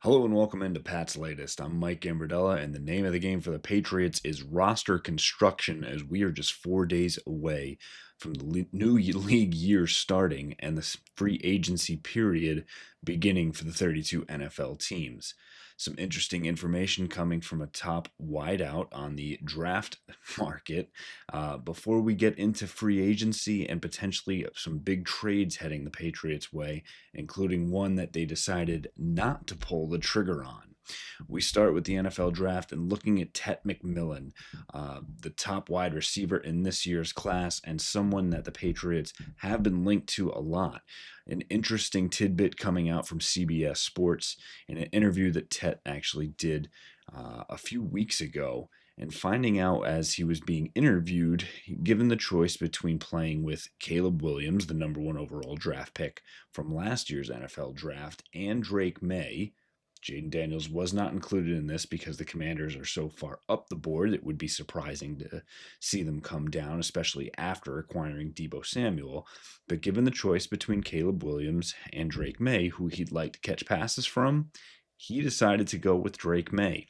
Hello and welcome into Pat's Latest. I'm Mike Gambardella, and the name of the game for the Patriots is roster construction as we are just 4 days away from the new league year starting and the free agency period beginning for the 32 NFL teams. Some interesting information coming from a top wideout on the draft market. Before we get into free agency and potentially some big trades heading the Patriots' way, including one that they decided not to pull the trigger on. We start with the NFL draft and looking at Tet McMillan, the top wide receiver in this year's class, and someone that the Patriots have been linked to a lot. An interesting tidbit coming out from CBS Sports in an interview that Tet actually did a few weeks ago, and finding out as he was being interviewed, given the choice between playing with Caleb Williams, the number one overall draft pick from last year's NFL draft, and Drake May. Jaden Daniels was not included in this because the Commanders are so far up the board, it would be surprising to see them come down, especially after acquiring Deebo Samuel. But given the choice between Caleb Williams and Drake May, who he'd like to catch passes from, he decided to go with Drake May.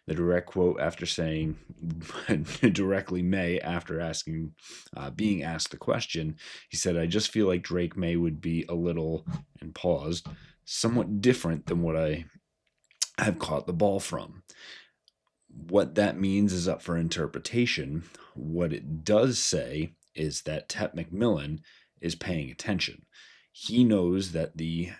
The direct quote after saying directly May after being asked the question, he said, "I just feel like Drake May would be a little," and paused, "somewhat different than what I have caught the ball from." What that means is up for interpretation. What it does say is that Tet McMillan is paying attention. He knows that the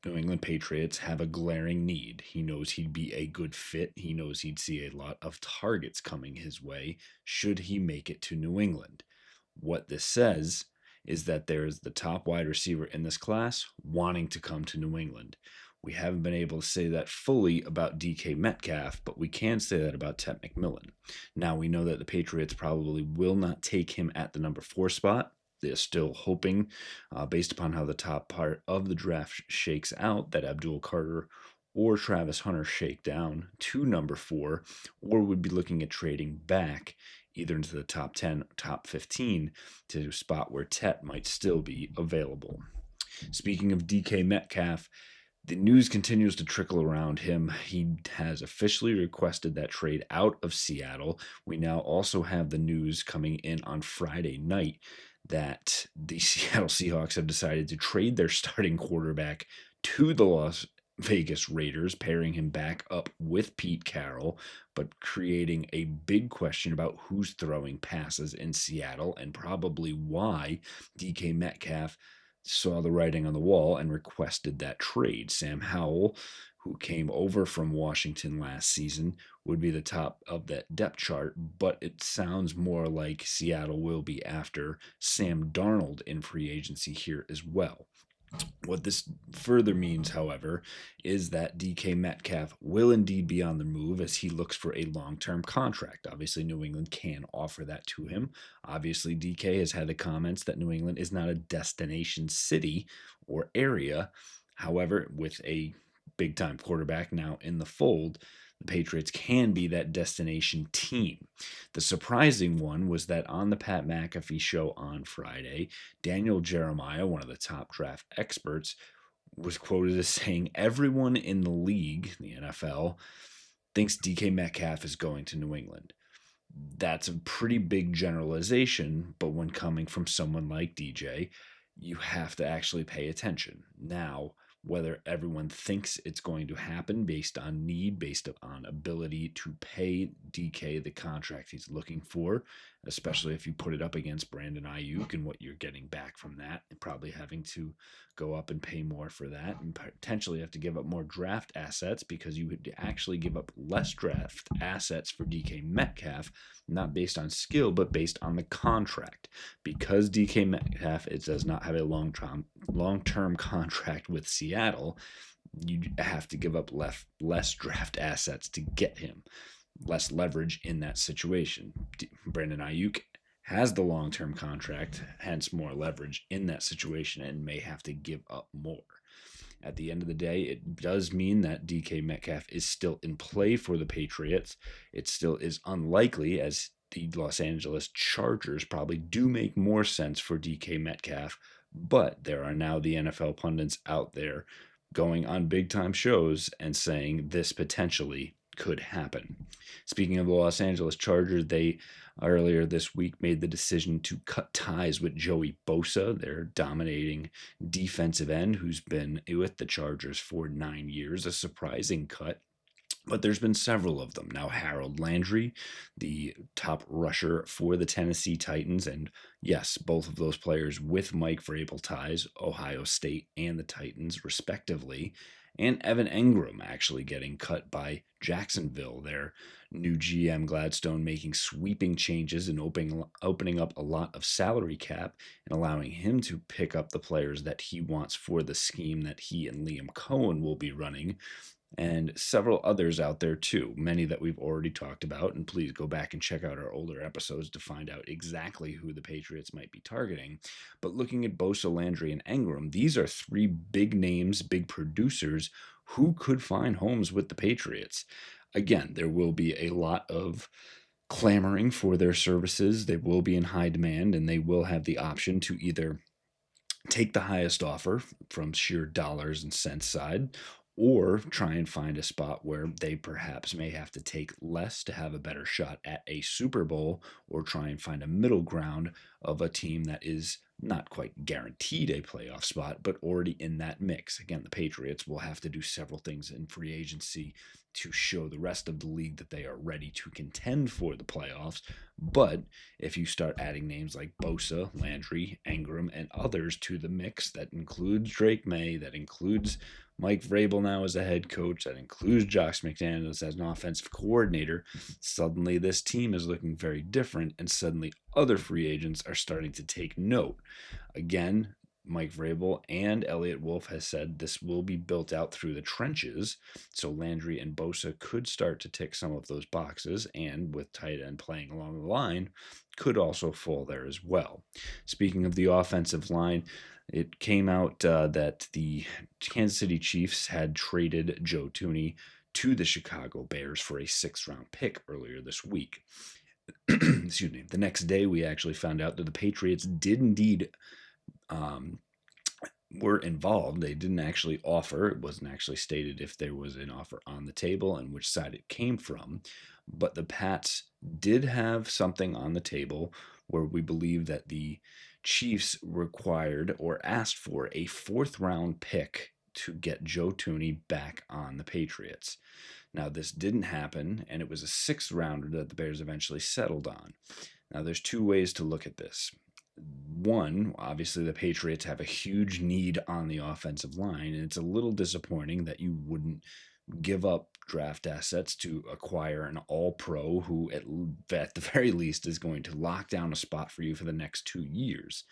New England Patriots have a glaring need. He knows he'd be a good fit. He knows he'd see a lot of targets coming his way should he make it to New England. What this says is that there's the top wide receiver in this class wanting to come to New England. We haven't been able to say that fully about DK Metcalf, but we can say that about Tet McMillan. Now, we know that the Patriots probably will not take him at the number 4 spot. They're still hoping, based upon how the top part of the draft shakes out, that Abdul Carter or Travis Hunter shake down to number 4, or would be looking at trading back either into the top 10 or top 15 to a spot where Tet might still be available. Speaking of DK Metcalf, the news continues to trickle around him. He has officially requested that trade out of Seattle. We now also have the news coming in on Friday night that the Seattle Seahawks have decided to trade their starting quarterback to the Las Vegas Raiders, pairing him back up with Pete Carroll, but creating a big question about who's throwing passes in Seattle and probably why DK Metcalf saw the writing on the wall and requested that trade. Sam Howell, who came over from Washington last season, would be the top of that depth chart, but it sounds more like Seattle will be after Sam Darnold in free agency here as well. What this further means, however, is that DK Metcalf will indeed be on the move as he looks for a long-term contract. Obviously, New England can offer that to him. Obviously, DK has had the comments that New England is not a destination city or area. However, with a big-time quarterback now in the fold, the Patriots can be that destination team. The surprising one was that on the Pat McAfee show on Friday, Daniel Jeremiah, one of the top draft experts, was quoted as saying everyone in the league, the NFL, thinks DK Metcalf is going to New England. That's a pretty big generalization, but when coming from someone like DJ, you have to actually pay attention. Now, whether everyone thinks it's going to happen based on need, based on ability to pay DK the contract he's looking for, especially if you put it up against Brandon Ayuk and what you're getting back from that, and probably having to go up and pay more for that, and potentially have to give up more draft assets because you would actually give up less draft assets for DK Metcalf, not based on skill, but based on the contract. Because DK Metcalf does not have a long-term contract with Seattle, you have to give up less draft assets to get him, less leverage in that situation. Brandon Ayuk has the long-term contract, hence more leverage in that situation, and may have to give up more. At the end of the day, it does mean that DK Metcalf is still in play for the Patriots. It still is unlikely, as the Los Angeles Chargers probably do make more sense for DK Metcalf, but there are now the NFL pundits out there going on big time shows and saying this potentially could happen. Speaking of the Los Angeles Chargers, they earlier this week made the decision to cut ties with Joey Bosa, their dominating defensive end who's been with the Chargers for 9 years. A surprising cut. But there's been several of them. Now, Harold Landry, the top rusher for the Tennessee Titans, and yes, both of those players with Mike Vrabel ties, Ohio State and the Titans, respectively. And Evan Engram actually getting cut by Jacksonville, their new GM Gladstone making sweeping changes and opening up a lot of salary cap and allowing him to pick up the players that he wants for the scheme that he and Liam Cohen will be running, and several others out there too, many that we've already talked about. And please go back and check out our older episodes to find out exactly who the Patriots might be targeting. But looking at Bosa, Landry, and Engram, these are three big names, big producers who could find homes with the Patriots. Again, there will be a lot of clamoring for their services. They will be in high demand, and they will have the option to either take the highest offer from sheer dollars and cents side, or try and find a spot where they perhaps may have to take less to have a better shot at a Super Bowl, or try and find a middle ground of a team that is not quite guaranteed a playoff spot, but already in that mix. Again, the Patriots will have to do several things in free agency to show the rest of the league that they are ready to contend for the playoffs. But if you start adding names like Bosa, Landry, Engram, and others to the mix, that includes Drake May, that includes Mike Vrabel now as a head coach, that includes Josh McDaniels as an offensive coordinator, suddenly this team is looking very different, and suddenly other free agents are starting to take note. Again, Mike Vrabel and Elliott Wolf has said this will be built out through the trenches, so Landry and Bosa could start to tick some of those boxes, and with tight end playing along the line, could also fall there as well. Speaking of the offensive line, it came out that the Kansas City Chiefs had traded Joe Thuney to the Chicago Bears for a 6th-round pick earlier this week. Excuse me. The next day, we actually found out that the Patriots did indeed were involved. They didn't actually offer. It wasn't actually stated if there was an offer on the table and which side it came from. But the Pats did have something on the table where we believe that the Chiefs required or asked for a 4th-round pick to get Joe Thuney back on the Patriots. Now, this didn't happen, and it was a 6th-rounder that the Bears eventually settled on. Now, there's two ways to look at this. One, obviously the Patriots have a huge need on the offensive line, and it's a little disappointing that you wouldn't give up draft assets to acquire an all-pro who at the very least is going to lock down a spot for you for the next 2 years.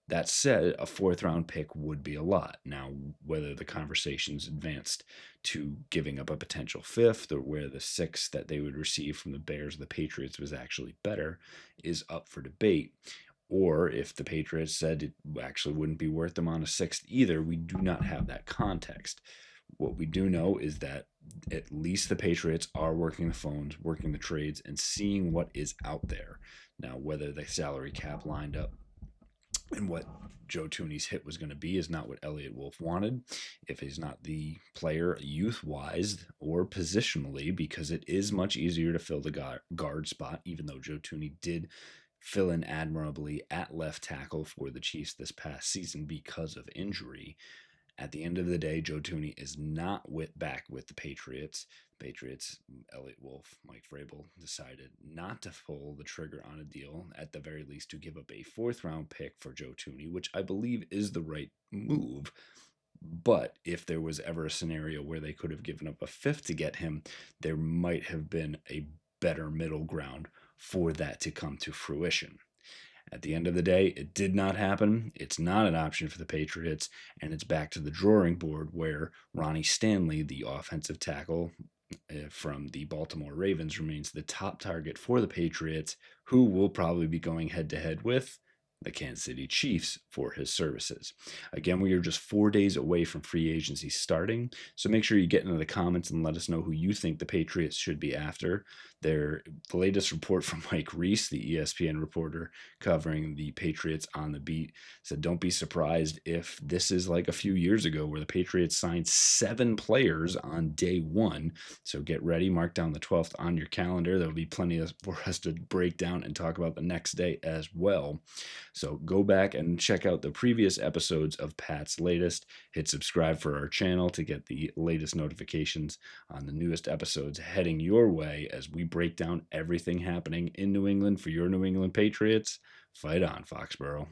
That said, a 4th-round pick would be a lot. Now, whether the conversations advanced to giving up a potential 5th, or where the 6th that they would receive from the Bears or the Patriots was actually better, is up for debate. Or if the Patriots said it actually wouldn't be worth them on a 6th either, we do not have that context. What we do know is that at least the Patriots are working the phones, working the trades, and seeing what is out there. Now, whether the salary cap lined up and what Joe Thuney's hit was going to be is not what Elliott Wolf wanted. If he's not the player youth-wise or positionally, because it is much easier to fill the guard spot, even though Joe Thuney did fill in admirably at left tackle for the Chiefs this past season because of injury. At the end of the day, Joe Thuney is not back with the Patriots. The Patriots, Elliott Wolf, Mike Vrabel decided not to pull the trigger on a deal, at the very least to give up a 4th-round pick for Joe Thuney, which I believe is the right move. But if there was ever a scenario where they could have given up a 5th to get him, there might have been a better middle ground for that to come to fruition. At the end of the day, it did not happen. It's not an option for the Patriots, and it's back to the drawing board where Ronnie Stanley, the offensive tackle from the Baltimore Ravens, remains the top target for the Patriots, who will probably be going head-to-head with the Kansas City Chiefs for his services. Again, we are just 4 days away from free agency starting, so make sure you get into the comments and let us know who you think the Patriots should be after. The latest report from Mike Reese, the ESPN reporter covering the Patriots on the beat, said don't be surprised if this is like a few years ago where the Patriots signed 7 players on day one. So get ready, mark down the 12th on your calendar. There'll be plenty for us to break down and talk about the next day as well. So go back and check out the previous episodes of Pat's Latest. Hit subscribe for our channel to get the latest notifications on the newest episodes heading your way as we break down everything happening in New England for your New England Patriots. Fight on, Foxborough.